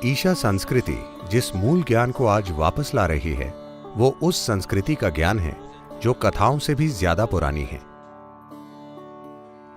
ईशा संस्कृति जिस मूल ज्ञान को आज वापस ला रही है वो उस संस्कृति का ज्ञान है जो कथाओं से भी ज्यादा पुरानी है।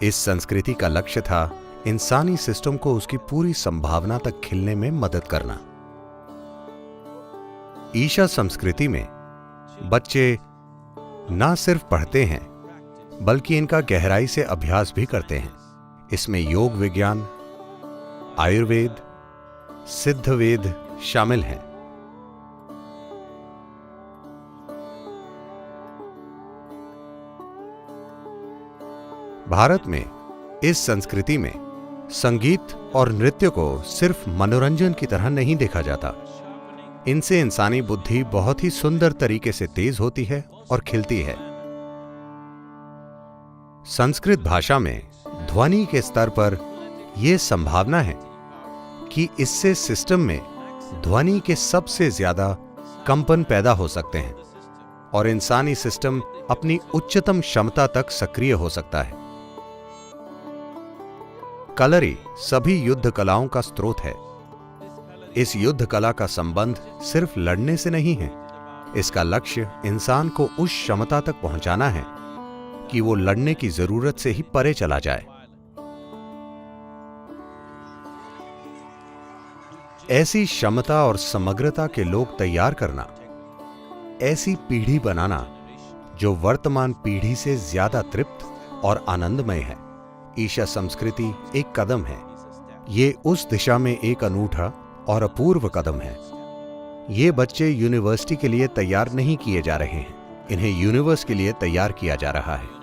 इस संस्कृति का लक्ष्य था इंसानी सिस्टम को उसकी पूरी संभावना तक खिलने में मदद करना। ईशा संस्कृति में बच्चे ना सिर्फ पढ़ते हैं बल्कि इनका गहराई से अभ्यास भी करते हैं। इसमें योग विज्ञान, आयुर्वेद, सिद्ध वेद शामिल हैं। भारत में इस संस्कृति में संगीत और नृत्य को सिर्फ मनोरंजन की तरह नहीं देखा जाता। इनसे इंसानी बुद्धि बहुत ही सुंदर तरीके से तेज होती है और खिलती है। संस्कृत भाषा में ध्वनि के स्तर पर यह संभावना है कि इससे सिस्टम में ध्वनि के सबसे ज्यादा कंपन पैदा हो सकते हैं और इंसानी सिस्टम अपनी उच्चतम क्षमता तक सक्रिय हो सकता है। कलरी सभी युद्ध कलाओं का स्रोत है। इस युद्ध कला का संबंध सिर्फ लड़ने से नहीं है। इसका लक्ष्य इंसान को उस क्षमता तक पहुंचाना है कि वो लड़ने की जरूरत से ही परे चला जाए। ऐसी क्षमता और समग्रता के लोग तैयार करना, ऐसी पीढ़ी बनाना जो वर्तमान पीढ़ी से ज्यादा तृप्त और आनंदमय है। ईशा संस्कृति एक कदम है। ये उस दिशा में एक अनूठा और अपूर्व कदम है। ये बच्चे यूनिवर्सिटी के लिए तैयार नहीं किए जा रहे हैं, इन्हें यूनिवर्स के लिए तैयार किया जा रहा है।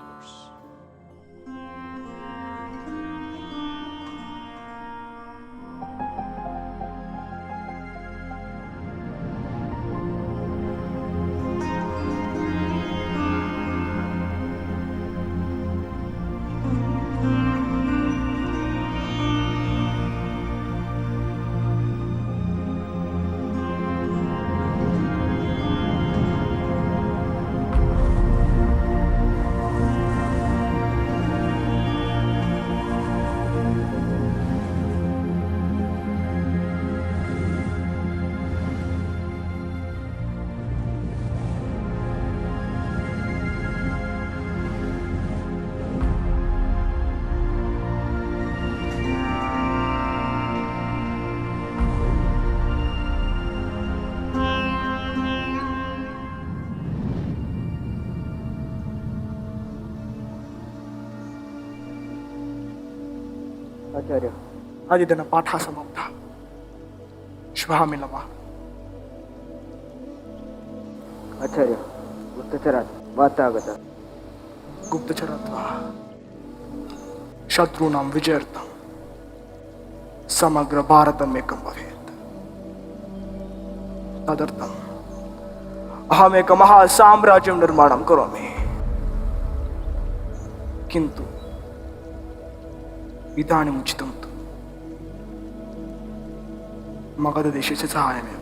आचार्य, आदिदन पाठ समाप्तः। श्वः मिलामः। आचार्य, गुप्तचरात् वार्ता आगता। गुप्तचरात् वा शत्रूणां विजयार्थं समग्र भारतमेकं भवेत्। तदर्थम् अहमेकं महासाम्राज्यं निर्माणं करोमि। किन्तु इदानीम् उचितं तु मगधदेशस्य सहायमेव।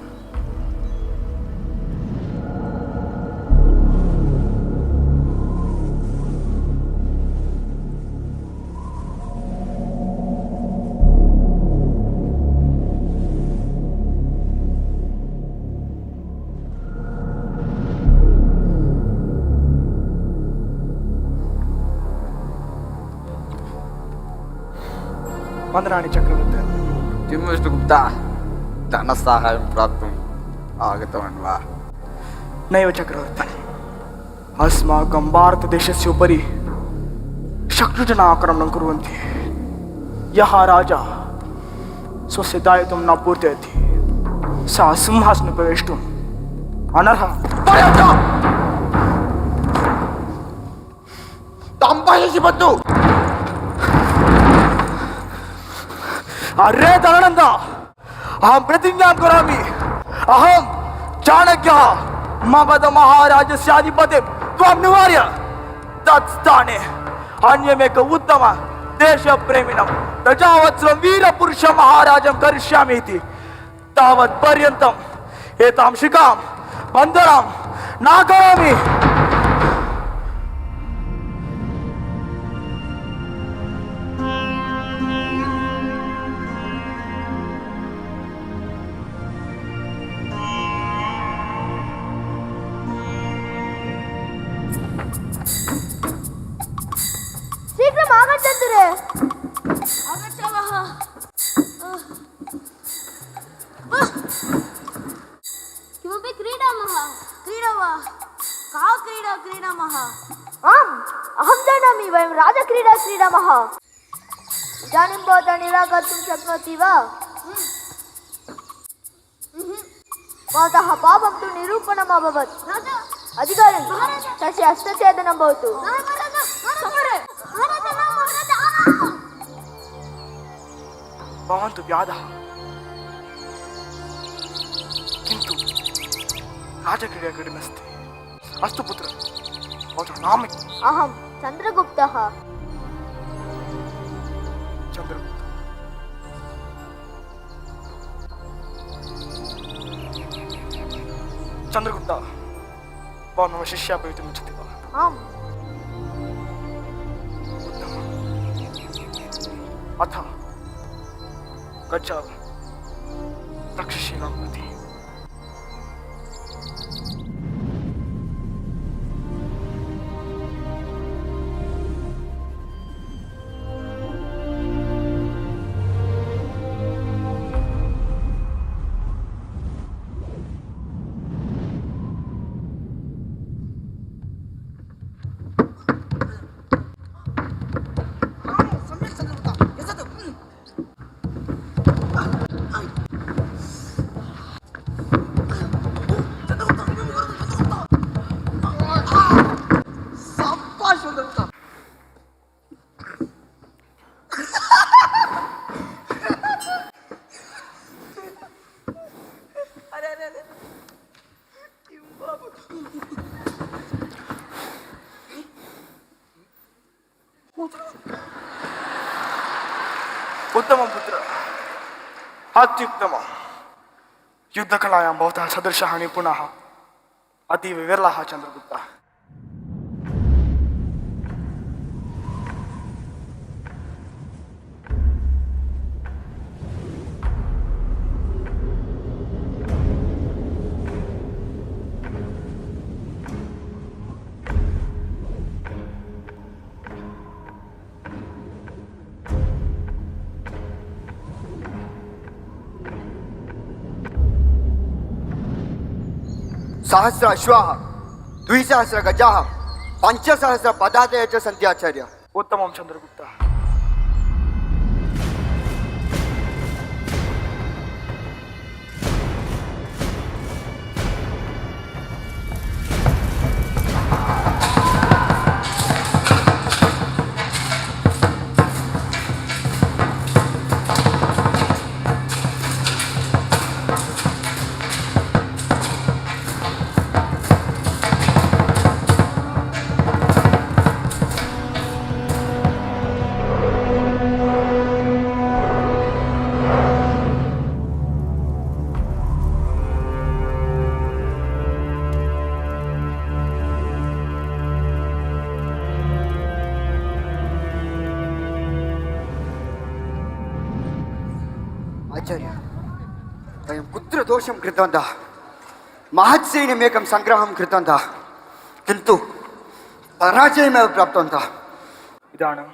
वन्दनानि चक्रवर्ते। किं विष्णुगुप्ता, धनसाहाय्यं प्राप्तुम् आगतवान् वा? नैव चक्रवर्ते, अस्माकं भारतदेशस्य उपरि शत्रुजनाः आक्रमणं कुर्वन्ति। यः राजा स्वस्य दायित्वं न पूर्तयति सः सिंहासने प्रवेष्टुम् अनर्हः। तं पश्यसि बन्धु। अरे धनानन्द, अहं प्रतिज्ञां करोमि। अहं चाणक्यः मगध महाराजस्य अधिपतिं त्वं निवार्य तत्स्थाने अन्यमेक उत्तम देशप्रेमिणं प्रजावत्सलं वीरपुरुषं महाराजं करिष्यामि इति। तावत् पर्यन्तम् एतां शिखां बन्धनं न करोमि। इदानीं भवता निराकर्तुं शक्नोति वा? भवतः पापं तु निरूपणम् अभवत्। अधिकारिणि, तस्य हस्तच्छेदनं भवतु। भवान् तु व्याधः, किन्तु राजक्रीडा क्रीडनस्ति। अस्तु पुत्र, भवतः नाम अहं चन्द्रगुप्तः। चन्द्रगुप्त। चन्द्रगुप्त, भवान् मम शिष्यः भवितुम् इच्छति वा? आम्। अथ गच्छ तक्षशिलां प्रति। उत्तमं पुत्र, अत्युत्तमं। युद्धकलायां भवतः सदृशः निपुणः अतीव विरलः चन्द्रगुप्तः। सहस्र अश्वाः, 2,000 गजाः, 5,000 पदातयः च सन्ति आचार्य। उत्तमं चन्द्रगुप्तः। आचार्य, वयं कुत्र दोषं कृतवन्तः? महत्सैन्यमेकं सङ्ग्रहं कृतवन्तः, किन्तु पराजयमेव प्राप्तवन्तः। इदानीं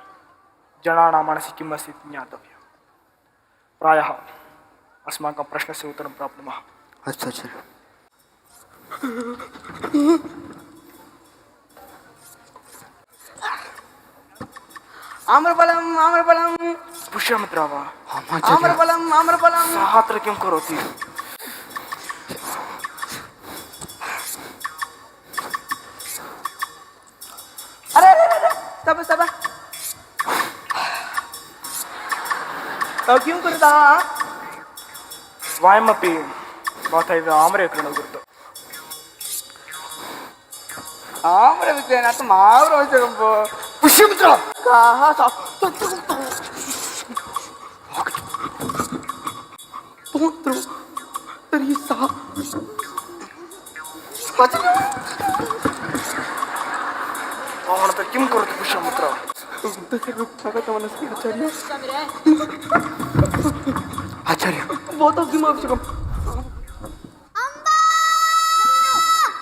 जनानां मनसि किम् अस्ति इति ज्ञातव्यं। प्रायः अस्माकं प्रश्नस्य उत्तरं प्राप्नुमः। अस्तु आचार्य। आम्रफलम् आम्रफलम् पुष्यमित्र वा? आम्रफलम् आम्रफलम्। सः अत्र किं करोति? अरे अरे अरे stop stop। किं कुरुतः? वयमपि भवतैव आम्रविक्रयणं कृतं। आम्रविक्रयणार्थम् आवश्यकं भो। पुष्यमित्र, काः पुत्रो तर्हि सा भवान् अत्र किं करोति पुष्यमित्र? आगतवानस्मि आचार्य। आचार्य भवतः किम् आवश्यकम्?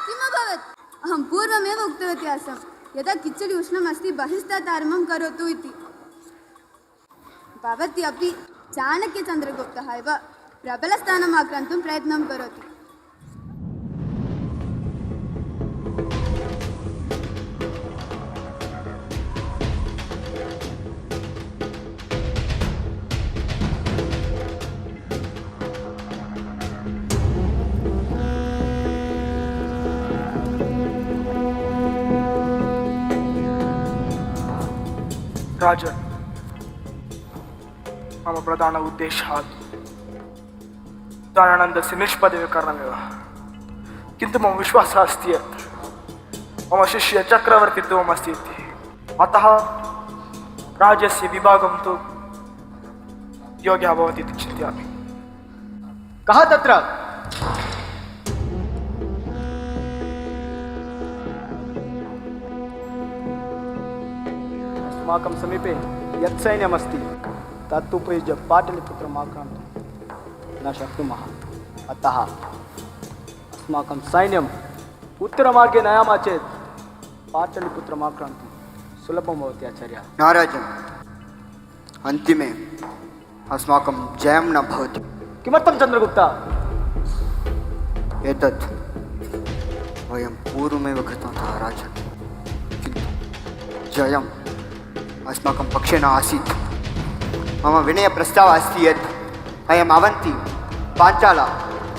किमभवत्? अहं पूर्वमेव उक्तवती आसं यदा किच्चडि उष्णमस्ति बहिस्तात् आरम्भं करोतु इति। भवती अपि चाणक्यचन्द्रगुप्तः एव प्रबलस्थानम् आक्रान्तुं प्रयत्नं करोति। राजन् मम प्रधान उद्देशः दानानन्दस्य निष्पदीकरणमेव किन्तु मम विश्वासः अस्ति यत् मम शिष्य चक्रवर्तित्वम् अस्ति इति अतः राज्यस्य विभागं तु योग्यः भवति इति चिन्तयामि। कः तत्र? अस्माकं समीपे यत् सैन्यमस्ति तत् उपयुज्य पाटलिपुत्रम् आक्रान्तुं न शक्नुमः। अतः अस्माकं सैन्यम् उत्तरमार्गे नयामः चेत् पाटलिपुत्रम् आक्रान्तुं सुलभं भवति आचार्य। नाराजन्, अन्तिमे अस्माकं जयं न भवति। किमर्थं चन्द्रगुप्त? एतत् वयं पूर्वमेव कृतवन्तः राजन्, किन्तु जयम् अस्माकं पक्षे न आसीत्। मम विनयप्रस्तावः अस्ति यत् वयम् अवन्ति, पाञ्चाला,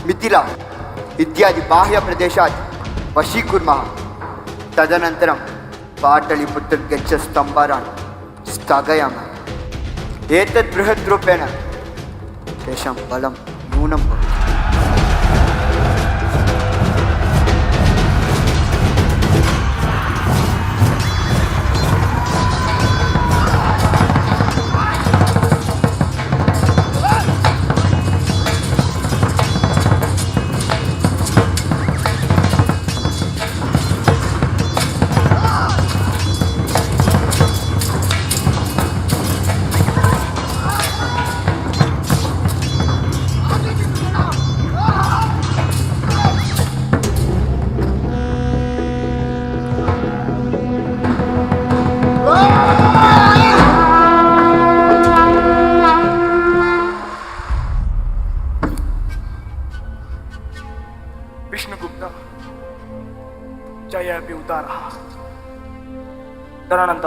मिथिला इत्यादि बाह्यप्रदेशात् वशीकुर्मः। तदनन्तरं पाटलिपुत्रगच्छस्तम्भारान् स्थगयामः। एतत् बृहत् रूपेण तेषां बलं न्यूनं भवति। विष्णुगुप्त जयापि उदारः। धनानन्द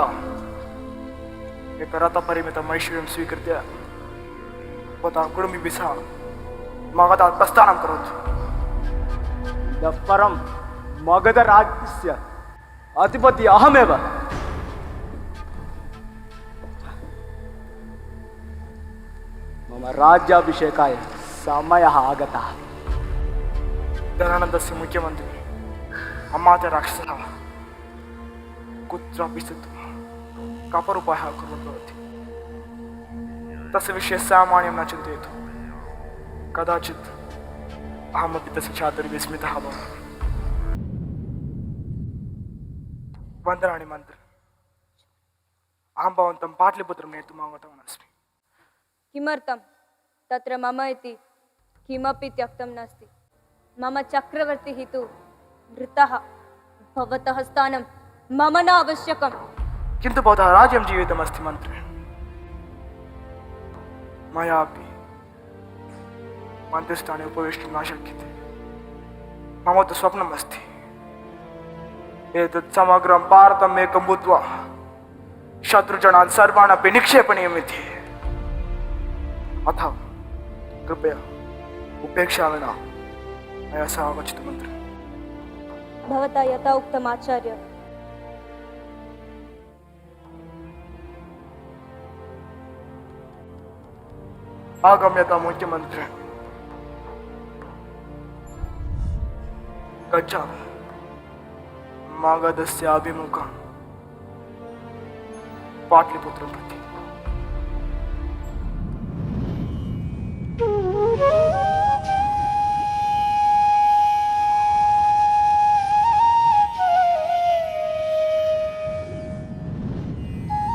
एकरथपरिमितम् ऐश्वर्यं स्वीकृत्य भवतः कुटुम्बिभिः सह मगधात् प्रस्थानं करोतु। इतः परं मगधराज्यस्य अधिपति अहमेव। मम राज्याभिषेकाय समयः आगतः। धनानन्दस्य मुख्यमन्त्री अमात्यराक्षसः कुत्रापि स्थित्वा कपरूपायः कुर्वन् भवति। तस्य विषये सामान्यं न चिन्तयतु। कदाचित् अहमपि तस्य छात्रे विस्मितः भवामि। वन्दनानि मन्त्री, अहं भवन्तं पाटलिपुत्रं नेतुम् आगतवान् अस्मि। किमर्थं? तत्र मम इति किमपि त्यक्तं नास्ति। मम चक्रवर्तिः तु मृतः। भवतः स्थानं मम न आवश्यकम्। किन्तु भवतः राज्यं जीवितमस्ति मन्त्री। मयापि मन्त्रिस्थाने उपवेष्टुं न शक्यते। मम तु स्वप्नमस्ति एतत् समग्रं भारतम् एकं भूत्वा शत्रुजनान् सर्वान् अपि निक्षेपणीयमिति। अतः कृपया उपेक्षा विना मया सह आगच्छतु मन्त्री। भवता यथा उक्तम् आचार्य। आगम्यता मुख्यमन्त्री। गच्छामि मगधस्य अभिमुखं पाटलिपुत्रं प्रति।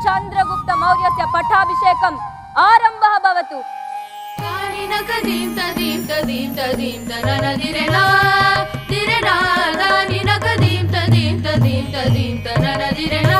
चन्द्रगुप्त मौर्यस्य पट्टाभिषेकम् आरम्भः भवतु। Ding da ding da ding da ding da na na dire na da ni na ka ding da ding da ding da ding da na na dire na